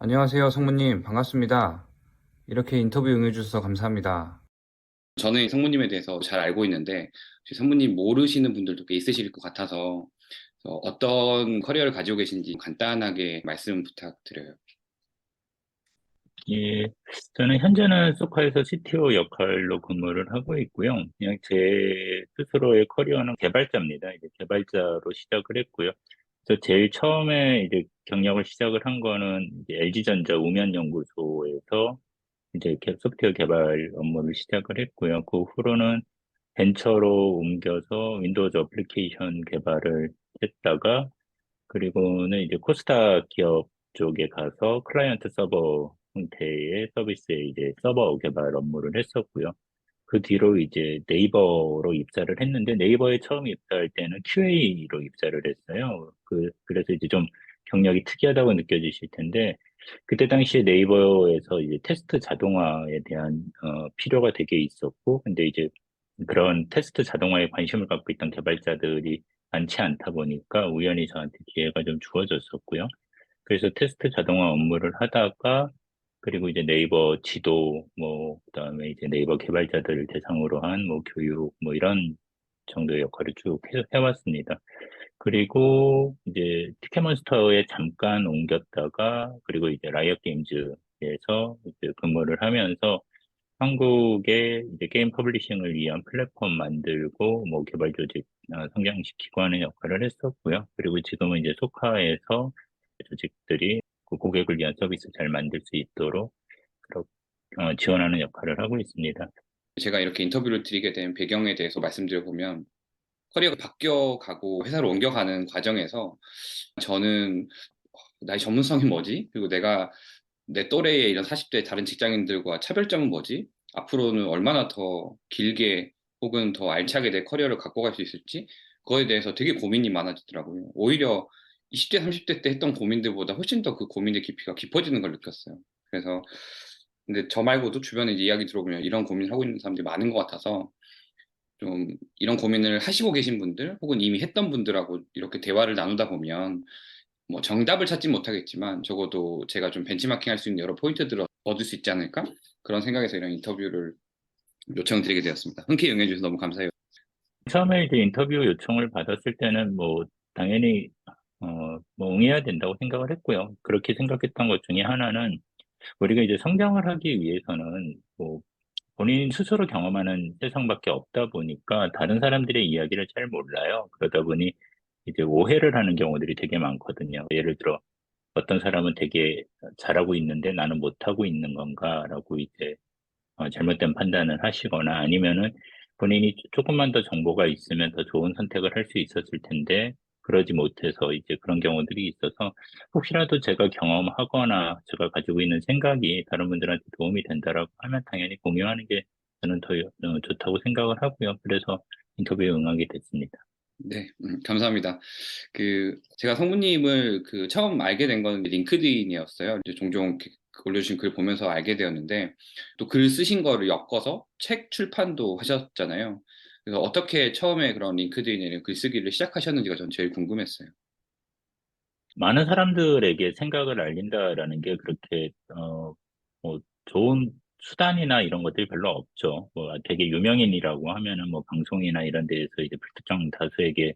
안녕하세요, 성무님. 반갑습니다. 이렇게 인터뷰 응해주셔서 감사합니다. 저는 성무님에 대해서 잘 알고 있는데, 혹시 성무님 모르시는 분들도 꽤 있으실 것 같아서, 어떤 커리어를 가지고 계신지 간단하게 말씀 부탁드려요. 예, 저는 현재는 소카에서 CTO 역할로 근무를 하고 있고요. 그냥 제 스스로의 커리어는 개발자입니다. 이제 개발자로 시작을 했고요. 그래서 제일 처음에 이제 경력을 시작을 한 거는 이제 LG전자 우면연구소에서 이제 소프트웨어 개발 업무를 시작을 했고요. 그 후로는 벤처로 옮겨서 윈도우즈 어플리케이션 개발을 했다가 그리고는 이제 코스타 기업 쪽에 가서 클라이언트 서버 형태의 서비스에 이제 서버 개발 업무를 했었고요. 그 뒤로 이제 네이버로 입사를 했는데 네이버에 처음 입사할 때는 QA로 입사를 했어요. 그래서 이제 좀 경력이 특이하다고 느껴지실 텐데 그때 당시에 네이버에서 이제 테스트 자동화에 대한 필요가 되게 있었고 근데 이제 그런 테스트 자동화에 관심을 갖고 있던 개발자들이 많지 않다 보니까 우연히 저한테 기회가 좀 주어졌었고요. 그래서 테스트 자동화 업무를 하다가 그리고 이제 네이버 지도 뭐 그다음에 이제 네이버 개발자들을 대상으로 한 뭐 교육 뭐 이런 정도의 역할을 쭉 해왔습니다. 그리고 이제 티켓몬스터에 잠깐 옮겼다가 그리고 이제 라이엇 게임즈에서 이제 근무를 하면서 한국의 이제 게임 퍼블리싱을 위한 플랫폼 만들고 뭐 개발 조직 성장시키고 하는 역할을 했었고요. 그리고 지금은 이제 소카에서 조직들이 그 고객을 위한 서비스 잘 만들 수 있도록 지원하는 역할을 하고 있습니다. 제가 이렇게 인터뷰를 드리게 된 배경에 대해서 말씀드려보면, 커리어가 바뀌어가고 회사를 옮겨가는 과정에서 저는 나의 전문성이 뭐지? 그리고 내가 내 또래의 이런 40대 다른 직장인들과 차별점은 뭐지? 앞으로는 얼마나 더 길게 혹은 더 알차게 내 커리어를 갖고 갈 수 있을지? 그거에 대해서 되게 고민이 많아지더라고요. 오히려 20대, 30대 때 했던 고민들보다 훨씬 더 그 고민의 깊이가 깊어지는 걸 느꼈어요. 그래서 근데 저 말고도 주변에 이제 이야기 들어보면 이런 고민을 하고 있는 사람들이 많은 것 같아서 좀 이런 고민을 하시고 계신 분들 혹은 이미 했던 분들하고 이렇게 대화를 나누다 보면 뭐 정답을 찾지 못하겠지만 적어도 제가 좀 벤치마킹 할 수 있는 여러 포인트들을 얻을 수 있지 않을까? 그런 생각에서 이런 인터뷰를 요청드리게 되었습니다. 흔쾌히 응해주셔서 너무 감사해요. 처음에 이제 인터뷰 요청을 받았을 때는 뭐 당연히 뭐 응해야 된다고 생각을 했고요. 그렇게 생각했던 것 중에 하나는 우리가 이제 성장을 하기 위해서는 뭐 본인 스스로 경험하는 세상밖에 없다 보니까 다른 사람들의 이야기를 잘 몰라요. 그러다 보니 이제 오해를 하는 경우들이 되게 많거든요. 예를 들어 어떤 사람은 되게 잘하고 있는데 나는 못하고 있는 건가라고 이제 잘못된 판단을 하시거나 아니면은 본인이 조금만 더 정보가 있으면 더 좋은 선택을 할 수 있었을 텐데 그러지 못해서 이제 그런 경우들이 있어서 혹시라도 제가 경험하거나 제가 가지고 있는 생각이 다른 분들한테 도움이 된다라고 하면 당연히 공유하는 게 저는 더 좋다고 생각을 하고요. 그래서 인터뷰에 응하게 됐습니다. 네, 감사합니다. 제가 성우님을 처음 알게 된 건 링크드인이었어요. 이제 종종 이렇게 올려주신 글 보면서 알게 되었는데, 또 글 쓰신 거를 엮어서 책 출판도 하셨잖아요. 그래서 어떻게 처음에 그런 링크드인에 글쓰기를 시작하셨는지가 전 제일 궁금했어요. 많은 사람들에게 생각을 알린다라는 게 그렇게 뭐 좋은 수단이나 이런 것들이 별로 없죠. 뭐 되게 유명인이라고 하면은 뭐 방송이나 이런 데에서 이제 불특정 다수에게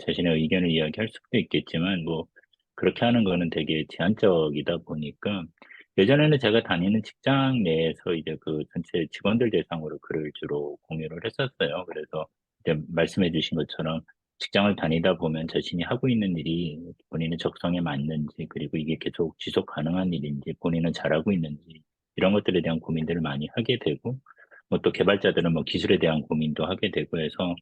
자신의 의견을 이야기할 수도 있겠지만 뭐 그렇게 하는 거는 되게 제한적이다 보니까 예전에는 제가 다니는 직장 내에서 이제 그 전체 직원들 대상으로 글을 주로 공유를 했었어요. 그래서 이제 말씀해 주신 것처럼 직장을 다니다 보면 자신이 하고 있는 일이 본인의 적성에 맞는지, 그리고 이게 계속 지속 가능한 일인지, 본인은 잘하고 있는지, 이런 것들에 대한 고민들을 많이 하게 되고, 뭐 또 개발자들은 뭐 기술에 대한 고민도 하게 되고 해서,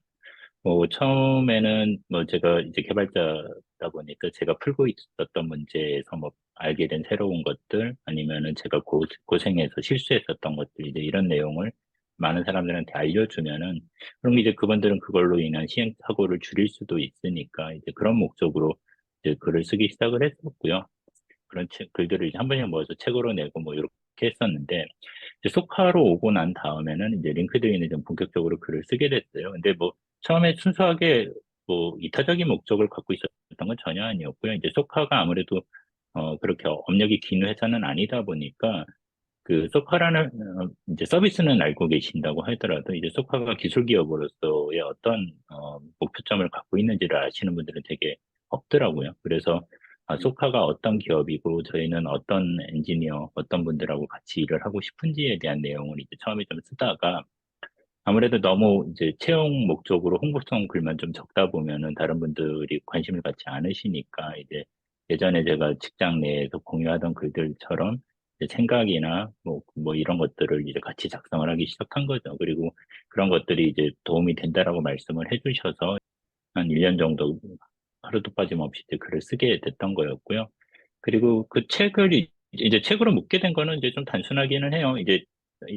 뭐 처음에는 뭐 제가 이제 개발자다 보니까 제가 풀고 있었던 문제에서 뭐 알게 된 새로운 것들, 아니면은 제가 고생해서 실수했었던 것들, 이제 이런 내용을 많은 사람들한테 알려주면은 그럼 이제 그분들은 그걸로 인한 시행착오를 줄일 수도 있으니까 이제 그런 목적으로 이제 글을 쓰기 시작을 했었고요. 그런 글들을 이제 한 번씩 모아서 책으로 내고 뭐 이렇게 했었는데 이제 소카로 오고 난 다음에는 이제 링크드인에 좀 본격적으로 글을 쓰게 됐어요. 근데 뭐 처음에 순수하게 뭐 이타적인 목적을 갖고 있었던 건 전혀 아니었고요. 이제 소카가 아무래도 그렇게 업력이 긴 회사는 아니다 보니까 그 소카라는 이제 서비스는 알고 계신다고 하더라도 이제 소카가 기술 기업으로서의 어떤 목표점을 갖고 있는지를 아시는 분들은 되게 없더라고요. 그래서 소카가 어떤 기업이고 저희는 어떤 엔지니어, 어떤 분들하고 같이 일을 하고 싶은지에 대한 내용을 이제 처음에 좀 쓰다가 아무래도 너무 이제 채용 목적으로 홍보성 글만 좀 적다 보면은 다른 분들이 관심을 갖지 않으시니까 이제 예전에 제가 직장 내에서 공유하던 글들처럼 이제 생각이나 뭐 이런 것들을 이제 같이 작성을 하기 시작한 거죠. 그리고 그런 것들이 이제 도움이 된다라고 말씀을 해주셔서 한 1년 정도 하루도 빠짐없이 이제 글을 쓰게 됐던 거였고요. 그리고 그 책을 이제 책으로 묶게 된 거는 이제 좀 단순하기는 해요. 이제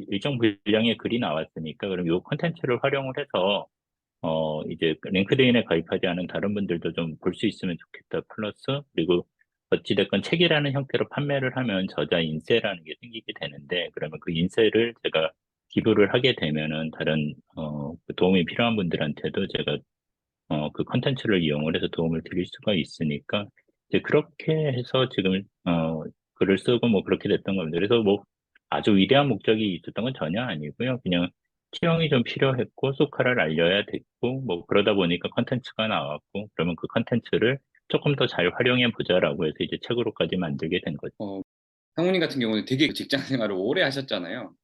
일정 분량의 글이 나왔으니까 그럼 이 콘텐츠를 활용을 해서 이제 링크드인에 가입하지 않은 다른 분들도 좀 볼 수 있으면 좋겠다. 플러스 그리고 어찌됐건 책이라는 형태로 판매를 하면 저자 인세라는 게 생기게 되는데 그러면 그 인세를 제가 기부를 하게 되면은 다른 그 도움이 필요한 분들한테도 제가 그 컨텐츠를 이용을 해서 도움을 드릴 수가 있으니까, 이제 그렇게 해서 지금, 글을 쓰고 뭐 그렇게 됐던 겁니다. 그래서 뭐 아주 위대한 목적이 있었던 건 전혀 아니고요. 그냥 채용이 좀 필요했고, 소카를 알려야 됐고, 뭐 그러다 보니까 컨텐츠가 나왔고, 그러면 그 컨텐츠를 조금 더 잘 활용해 보자라고 해서 이제 책으로까지 만들게 된 거죠. 상훈님 같은 경우는 되게 직장 생활을 오래 하셨잖아요.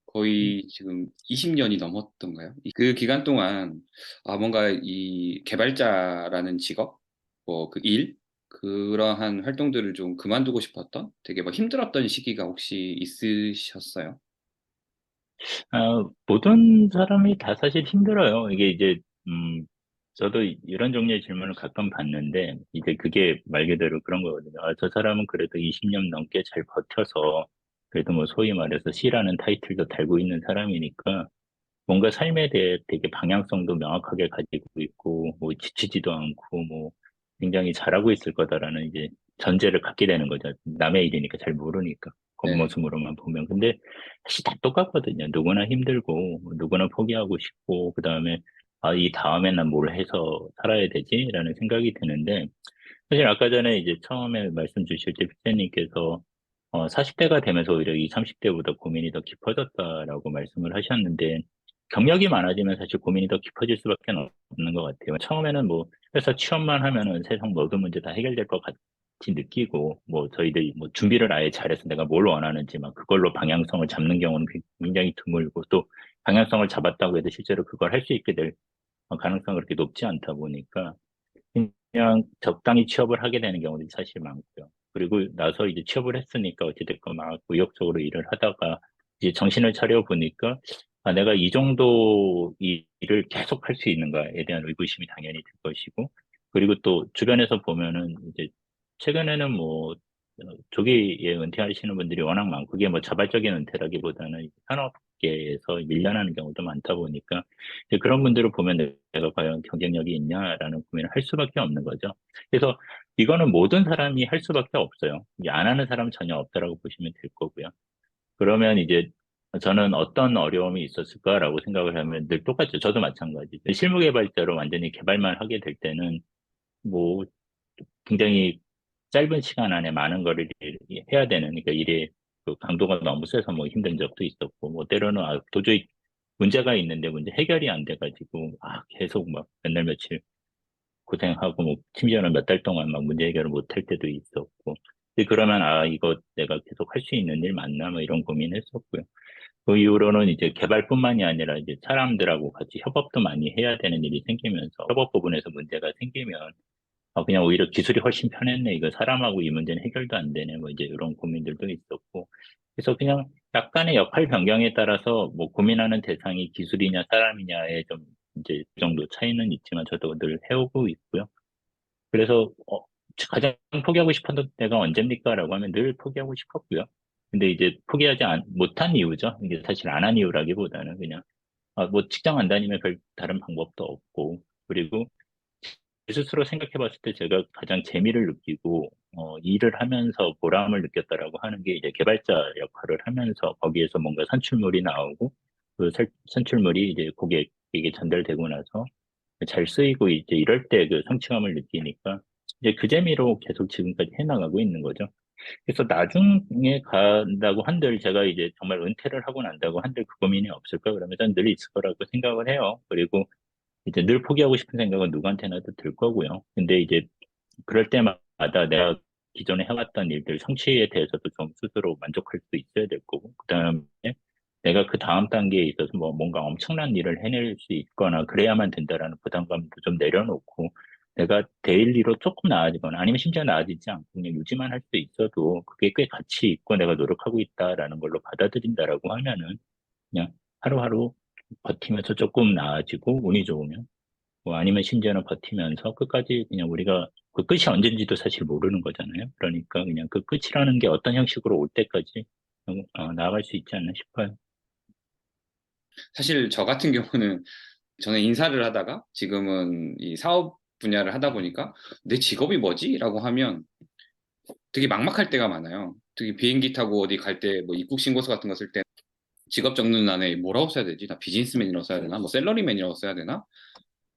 거의 지금 20년이 넘었던가요? 그 기간 동안 뭔가 이 개발자라는 직업, 뭐 그 일, 그러한 활동들을 좀 그만두고 싶었던 되게 막 힘들었던 시기가 혹시 있으셨어요? 모든 사람이 다 사실 힘들어요. 이게 이제, 저도 이런 종류의 질문을 가끔 받는데, 이제 그게 말 그대로 그런 거거든요. 저 사람은 그래도 20년 넘게 잘 버텨서, 그래도 뭐 소위 말해서 C라는 타이틀도 달고 있는 사람이니까, 뭔가 삶에 대해 되게 방향성도 명확하게 가지고 있고, 뭐 지치지도 않고, 뭐 굉장히 잘하고 있을 거다라는 이제 전제를 갖게 되는 거죠. 남의 일이니까 잘 모르니까. 네. 겉모습으로만 보면. 근데 사실 다 똑같거든요. 누구나 힘들고, 누구나 포기하고 싶고, 그 다음에, 이 다음에 난 뭘 해서 살아야 되지? 라는 생각이 드는데, 사실 아까 전에 이제 처음에 말씀 주실 때 피디님께서 40대가 되면서 오히려 이 30대보다 고민이 더 깊어졌다라고 말씀을 하셨는데, 경력이 많아지면 사실 고민이 더 깊어질 수밖에 없는 것 같아요. 처음에는 뭐 회사 취업만 하면은 세상 모든 문제 다 해결될 것 같이 느끼고, 뭐 저희들이 뭐 준비를 아예 잘해서 내가 뭘 원하는지 막 그걸로 방향성을 잡는 경우는 굉장히 드물고, 또 방향성을 잡았다고 해도 실제로 그걸 할 수 있게 될 가능성이 그렇게 높지 않다 보니까 그냥 적당히 취업을 하게 되는 경우도 사실 많고요. 그리고 나서 이제 취업을 했으니까 어찌됐건 막 의욕적으로 일을 하다가 이제 정신을 차려 보니까 내가 이 정도 일을 계속 할 수 있는가에 대한 의구심이 당연히 들 것이고, 그리고 또 주변에서 보면은 이제 최근에는 뭐 조기에 은퇴하시는 분들이 워낙 많고, 그게 뭐 자발적인 은퇴라기보다는 산업계에서 밀려나는 경우도 많다 보니까 이제 그런 분들을 보면 내가 과연 경쟁력이 있냐라는 고민을 할 수밖에 없는 거죠. 그래서 이거는 모든 사람이 할 수밖에 없어요. 이제 안 하는 사람은 전혀 없다라고 보시면 될 거고요. 그러면 이제 저는 어떤 어려움이 있었을까라고 생각을 하면 늘 똑같죠. 저도 마찬가지. 실무 개발자로 완전히 개발만 하게 될 때는 뭐 굉장히 짧은 시간 안에 많은 거를 해야 되는, 그러니까 일의 그 강도가 너무 세서 뭐 힘든 적도 있었고, 뭐 때로는 도저히 문제가 있는데 문제 해결이 안 돼가지고, 계속 막 맨날 며칠 고생하고, 뭐 심지어는 몇 달 동안 막 문제 해결을 못 할 때도 있었고, 근데 그러면 이거 내가 계속 할 수 있는 일 맞나? 뭐 이런 고민했었고요. 그 이후로는 이제 개발뿐만이 아니라 이제 사람들하고 같이 협업도 많이 해야 되는 일이 생기면서 협업 부분에서 문제가 생기면 그냥 오히려 기술이 훨씬 편했네. 이거 사람하고 이 문제는 해결도 안 되네. 뭐 이제 이런 고민들도 있었고. 그래서 그냥 약간의 역할 변경에 따라서 뭐 고민하는 대상이 기술이냐 사람이냐에 좀 이제 그 정도 차이는 있지만 저도 늘 해오고 있고요. 그래서 가장 포기하고 싶었던 때가 언제입니까? 라고 하면 늘 포기하고 싶었고요. 근데 이제 포기하지 못한 이유죠. 이게 사실 안 한 이유라기보다는 그냥 뭐 직장 안 다니면 별 다른 방법도 없고, 그리고 제 스스로 생각해 봤을 때 제가 가장 재미를 느끼고, 일을 하면서 보람을 느꼈다라고 하는 게 이제 개발자 역할을 하면서 거기에서 뭔가 산출물이 나오고, 그 산출물이 이제 고객에게 전달되고 나서 잘 쓰이고 이제 이럴 때 그 성취감을 느끼니까 이제 그 재미로 계속 지금까지 해나가고 있는 거죠. 그래서 나중에 간다고 한들 제가 이제 정말 은퇴를 하고 난다고 한들 그 고민이 없을까 그러면 전 늘 있을 거라고 생각을 해요. 그리고 이제 늘 포기하고 싶은 생각은 누구한테나도 들 거고요. 근데 이제 그럴 때마다 내가 기존에 해왔던 일들 성취에 대해서도 좀 스스로 만족할 수 있어야 될 거고, 그 다음에 내가 그 다음 단계에 있어서 뭐 뭔가 엄청난 일을 해낼 수 있거나 그래야만 된다라는 부담감도 좀 내려놓고, 내가 데일리로 조금 나아지거나 아니면 심지어 나아지지 않고 그냥 유지만 할 수 있어도 그게 꽤 가치 있고 내가 노력하고 있다라는 걸로 받아들인다라고 하면은 그냥 하루하루 버티면서 조금 나아지고 운이 좋으면 뭐 아니면 심지어는 버티면서 끝까지 그냥 우리가 그 끝이 언젠지도 사실 모르는 거잖아요. 그러니까 그냥 그 끝이라는 게 어떤 형식으로 올 때까지 나아갈 수 있지 않나 싶어요. 사실 저 같은 경우는 저는 인사를 하다가 지금은 이 사업 분야를 하다 보니까 내 직업이 뭐지? 라고 하면 되게 막막할 때가 많아요. 특히 비행기 타고 어디 갈 때 뭐 입국 신고서 같은 거 쓸 때 직업 적는란에 뭐라고 써야 되지? 나 비즈니스맨이라고 써야 되나? 뭐 셀러리맨이라고 써야 되나?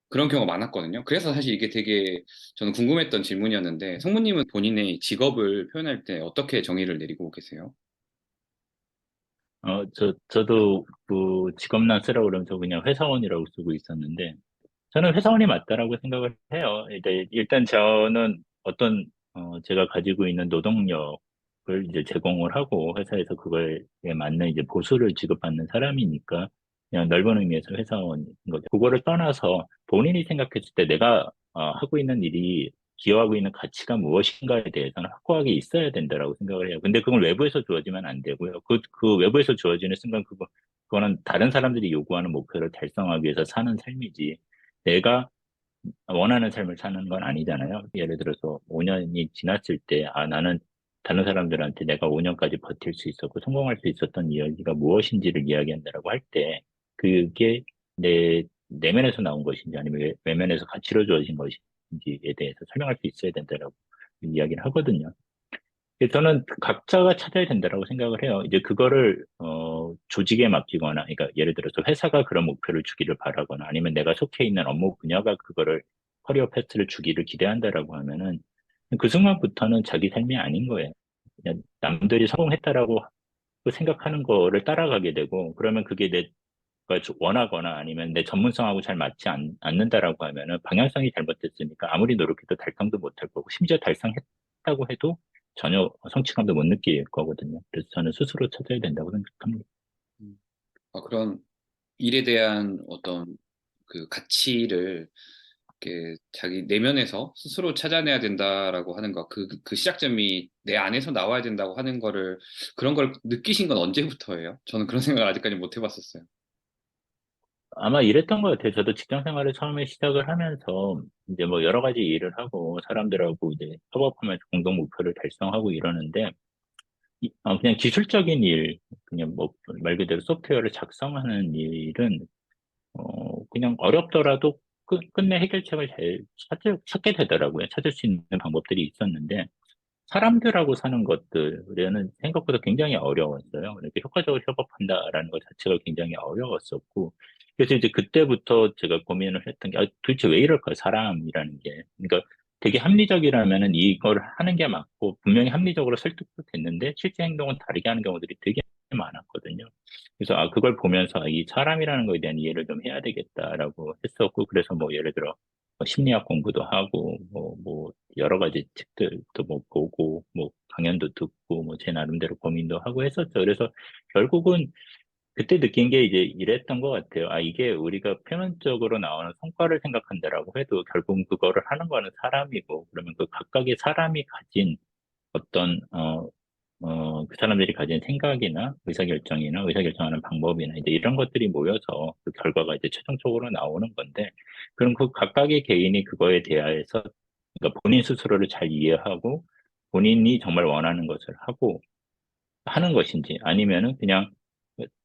그런 경우가 많았거든요. 그래서 사실 이게 되게 저는 궁금했던 질문이었는데 성무님은 본인의 직업을 표현할 때 어떻게 정의를 내리고 계세요? 저도 그 직업란 쓰라고 그러면 저 그냥 회사원이라고 쓰고 있었는데 저는 회사원이 맞다라고 생각을 해요. 일단 저는 제가 가지고 있는 노동력을 이제 제공을 하고 회사에서 그거에 맞는 이제 보수를 지급받는 사람이니까 그냥 넓은 의미에서 회사원인 거죠. 그거를 떠나서 본인이 생각했을 때 내가 하고 있는 일이 기여하고 있는 가치가 무엇인가에 대해서는 확고하게 있어야 된다라고 생각을 해요. 근데 그건 외부에서 주어지면 안 되고요. 그 외부에서 주어지는 순간 그거는 다른 사람들이 요구하는 목표를 달성하기 위해서 사는 삶이지. 내가 원하는 삶을 사는 건 아니잖아요. 예를 들어서 5년이 지났을 때, 나는 다른 사람들한테 내가 5년까지 버틸 수 있었고 성공할 수 있었던 이야기가 무엇인지를 이야기한다라고 할 때, 그게 내 내면에서 나온 것인지 아니면 외면에서 가치로 주어진 것인지에 대해서 설명할 수 있어야 된다라고 이야기를 하거든요. 저는 각자가 찾아야 된다라고 생각을 해요. 이제 그거를 조직에 맡기거나, 그러니까 예를 들어서 회사가 그런 목표를 주기를 바라거나, 아니면 내가 속해 있는 업무 분야가 그거를 커리어 패스를 주기를 기대한다라고 하면은 그 순간부터는 자기 삶이 아닌 거예요. 그냥 남들이 성공했다라고 생각하는 거를 따라가게 되고, 그러면 그게 내가 원하거나 아니면 내 전문성하고 잘 맞지 않는다라고 하면은 방향성이 잘못됐으니까 아무리 노력해도 달성도 못할 거고, 심지어 달성했다고 해도 전혀 성취감도 못 느낄 거거든요. 그래서 저는 스스로 찾아야 된다고 생각합니다. 음. 그런 일에 대한 어떤 그 가치를 이렇게 자기 내면에서 스스로 찾아내야 된다라고 하는 거, 그 시작점이 내 안에서 나와야 된다고 하는 거를, 그런 걸 느끼신 건 언제부터예요? 저는 그런 생각을 아직까지 못 해봤었어요. 아마 이랬던 것 같아요. 저도 직장 생활을 처음에 시작을 하면서 이제 뭐 여러 가지 일을 하고 사람들하고 이제 협업하면서 공동 목표를 달성하고 이러는데 그냥 기술적인 일, 그냥 뭐 말 그대로 소프트웨어를 작성하는 일은 그냥 어렵더라도 끝내 해결책을 잘 찾게 되더라고요. 찾을 수 있는 방법들이 있었는데, 사람들하고 사는 것들에는 생각보다 굉장히 어려웠어요. 이렇게 효과적으로 협업한다라는 것 자체가 굉장히 어려웠었고, 그래서 이제 그때부터 제가 고민을 했던 게, 도대체 왜 이럴까, 사람이라는 게. 그러니까 되게 합리적이라면은 이걸 하는 게 맞고, 분명히 합리적으로 설득도 됐는데, 실제 행동은 다르게 하는 경우들이 되게 많았거든요. 그래서 그걸 보면서 이 사람이라는 거에 대한 이해를 좀 해야 되겠다라고 했었고, 그래서 뭐 예를 들어 심리학 공부도 하고, 뭐 여러 가지 책들도 뭐 보고, 뭐 강연도 듣고, 뭐 제 나름대로 고민도 하고 했었죠. 그래서 결국은 그때 느낀 게 이제 이랬던 것 같아요. 이게 우리가 표면적으로 나오는 성과를 생각한다라고 해도 결국 그거를 하는 거는 사람이고, 그러면 그 각각의 사람이 가진 어떤 그 사람들이 가진 생각이나 의사결정하는 방법이나 이제 이런 것들이 모여서 그 결과가 이제 최종적으로 나오는 건데, 그럼 그 각각의 개인이 그거에 대해서 그러니까 본인 스스로를 잘 이해하고 본인이 정말 원하는 것을 하고 하는 것인지, 아니면은 그냥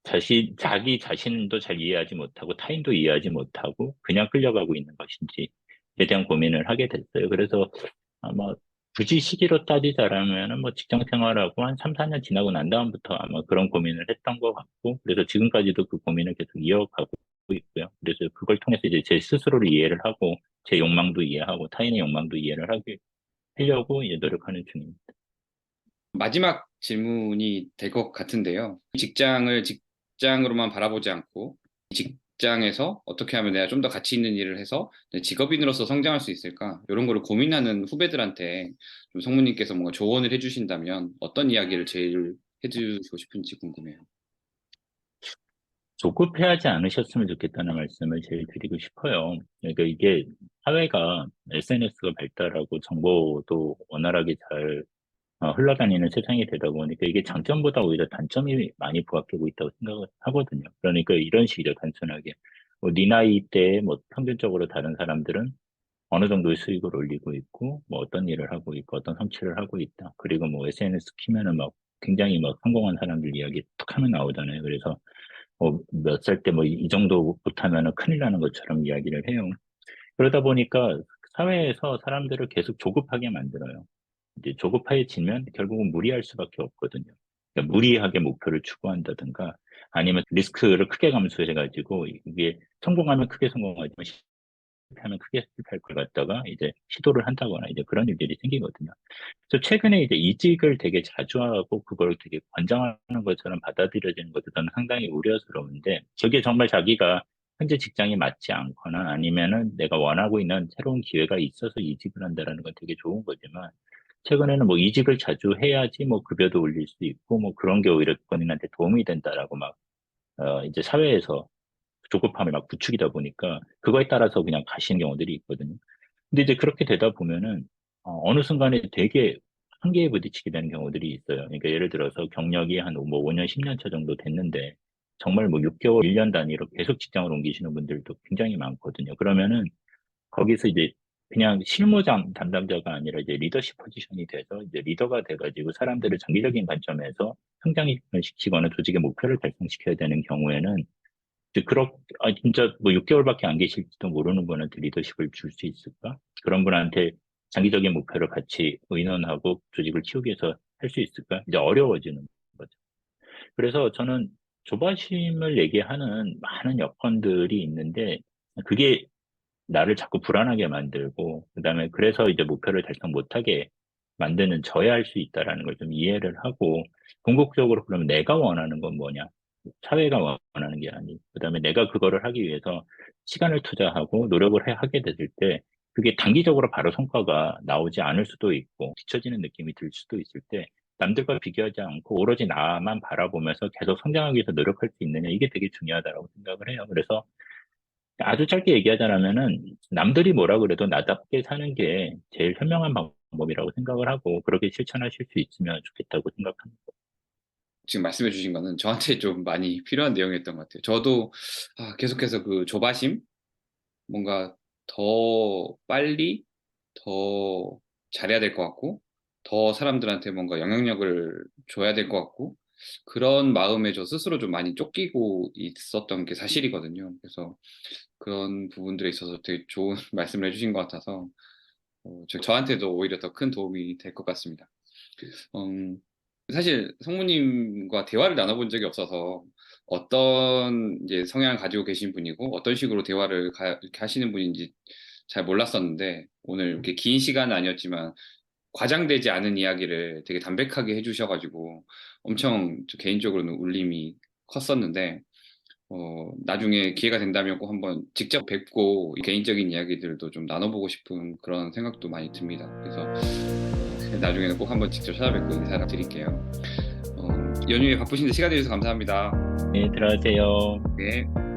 자기 자신도 잘 이해하지 못하고 타인도 이해하지 못하고 그냥 끌려가고 있는 것인지에 대한 고민을 하게 됐어요. 그래서 아마 굳이 시기로 따지자라면은 뭐 직장 생활하고 한 3, 4년 지나고 난 다음부터 아마 그런 고민을 했던 것 같고, 그래서 지금까지도 그 고민을 계속 이어가고 있고요. 그래서 그걸 통해서 이제 제 스스로를 이해를 하고 제 욕망도 이해하고 타인의 욕망도 이해를 하려고 이제 노력하는 중입니다. 마지막 질문이 될 것 같은데요. 직장을 직장으로만 바라보지 않고 직장에서 어떻게 하면 내가 좀 더 가치 있는 일을 해서 내 직업인으로서 성장할 수 있을까? 이런 거를 고민하는 후배들한테 좀 성무님께서 뭔가 조언을 해주신다면 어떤 이야기를 제일 해주시고 싶은지 궁금해요. 조급해하지 않으셨으면 좋겠다는 말씀을 제일 드리고 싶어요. 그러니까 이게 사회가 SNS가 발달하고 정보도 원활하게 잘 흘러다니는 세상이 되다 보니까 이게 장점보다 오히려 단점이 많이 부각되고 있다고 생각을 하거든요. 그러니까 이런 식이죠, 단순하게. 뭐, 네 나이 때에 뭐 평균적으로 다른 사람들은 어느 정도의 수익을 올리고 있고, 뭐 어떤 일을 하고 있고, 어떤 성취를 하고 있다. 그리고 뭐 SNS 키면은 막 굉장히 막 성공한 사람들 이야기 툭 하면 나오잖아요. 그래서 몇 살 때 뭐 이 정도 못하면은 큰일 나는 것처럼 이야기를 해요. 그러다 보니까 사회에서 사람들을 계속 조급하게 만들어요. 이제 조급해지면 결국은 무리할 수밖에 없거든요. 그러니까 무리하게 목표를 추구한다든가 아니면 리스크를 크게 감수해가지고 이게 성공하면 크게 성공하지만 실패하면 크게 실패할 걸 갖다가 이제 시도를 한다거나 이제 그런 일들이 생기거든요. 그래서 최근에 이제 이직을 되게 자주 하고 그걸 되게 권장하는 것처럼 받아들여지는 것도 저는 상당히 우려스러운데 저게 정말 자기가 현재 직장에 맞지 않거나 아니면은 내가 원하고 있는 새로운 기회가 있어서 이직을 한다라는 건 되게 좋은 거지만 최근에는 뭐 이직을 자주 해야지 뭐 급여도 올릴 수 있고 뭐 그런 게 오히려 본인한테 도움이 된다라고 막 이제 사회에서 조급함을 막 부추기다 보니까 그거에 따라서 그냥 가시는 경우들이 있거든요. 근데 이제 그렇게 되다 보면은 어느 순간에 되게 한계에 부딪히게 되는 경우들이 있어요. 그러니까 예를 들어서 경력이 한 뭐 5년, 10년 차 정도 됐는데 정말 뭐 6개월, 1년 단위로 계속 직장을 옮기시는 분들도 굉장히 많거든요. 그러면은 거기서 이제 그냥 실무장 담당자가 아니라 이제 리더십 포지션이 돼서 이제 리더가 돼가지고 사람들을 장기적인 관점에서 성장을 시키거나 조직의 목표를 달성시켜야 되는 경우에는 이제 진짜 뭐 6개월밖에 안 계실지도 모르는 분한테 리더십을 줄 수 있을까? 그런 분한테 장기적인 목표를 같이 의논하고 조직을 키우기 위해서 할 수 있을까? 이제 어려워지는 거죠. 그래서 저는 조바심을 얘기하는 많은 여건들이 있는데 그게 나를 자꾸 불안하게 만들고, 그다음에 그래서 이제 목표를 달성 못하게 만드는 저야 할 수 있다라는 걸 좀 이해를 하고, 궁극적으로 그러면 내가 원하는 건 뭐냐? 사회가 원하는 게 아니고, 그다음에 내가 그거를 하기 위해서 시간을 투자하고 노력을 하게 됐을 때, 그게 단기적으로 바로 성과가 나오지 않을 수도 있고, 뒤처지는 느낌이 들 수도 있을 때, 남들과 비교하지 않고 오로지 나만 바라보면서 계속 성장하기 위해서 노력할 수 있느냐, 이게 되게 중요하다고 생각을 해요. 그래서 아주 짧게 얘기하자면은 남들이 뭐라 그래도 나답게 사는 게 제일 현명한 방법이라고 생각을 하고 그렇게 실천하실 수 있으면 좋겠다고 생각합니다. 지금 말씀해 주신 거는 저한테 좀 많이 필요한 내용이었던 것 같아요. 저도 계속해서 그 조바심, 뭔가 더 빨리 더 잘해야 될 것 같고 더 사람들한테 뭔가 영향력을 줘야 될 것 같고 그런 마음에 저 스스로 좀 많이 쫓기고 있었던 게 사실이거든요. 그래서 그런 부분들에 있어서 되게 좋은 말씀을 해주신 것 같아서 저한테도 오히려 더 큰 도움이 될 것 같습니다. 음, 사실 성무님과 대화를 나눠본 적이 없어서 어떤 이제 성향을 가지고 계신 분이고 어떤 식으로 대화를 이렇게 하시는 분인지 잘 몰랐었는데 오늘 이렇게 긴 시간은 아니었지만 과장되지 않은 이야기를 되게 담백하게 해주셔가지고 엄청 저 개인적으로는 울림이 컸었는데 나중에 기회가 된다면 꼭 한번 직접 뵙고 개인적인 이야기들도 좀 나눠보고 싶은 그런 생각도 많이 듭니다. 그래서 나중에는 꼭 한번 직접 찾아뵙고 인사를 드릴게요. 연휴에 바쁘신데 시간 내주셔서 감사합니다. 네, 들어가세요. 네.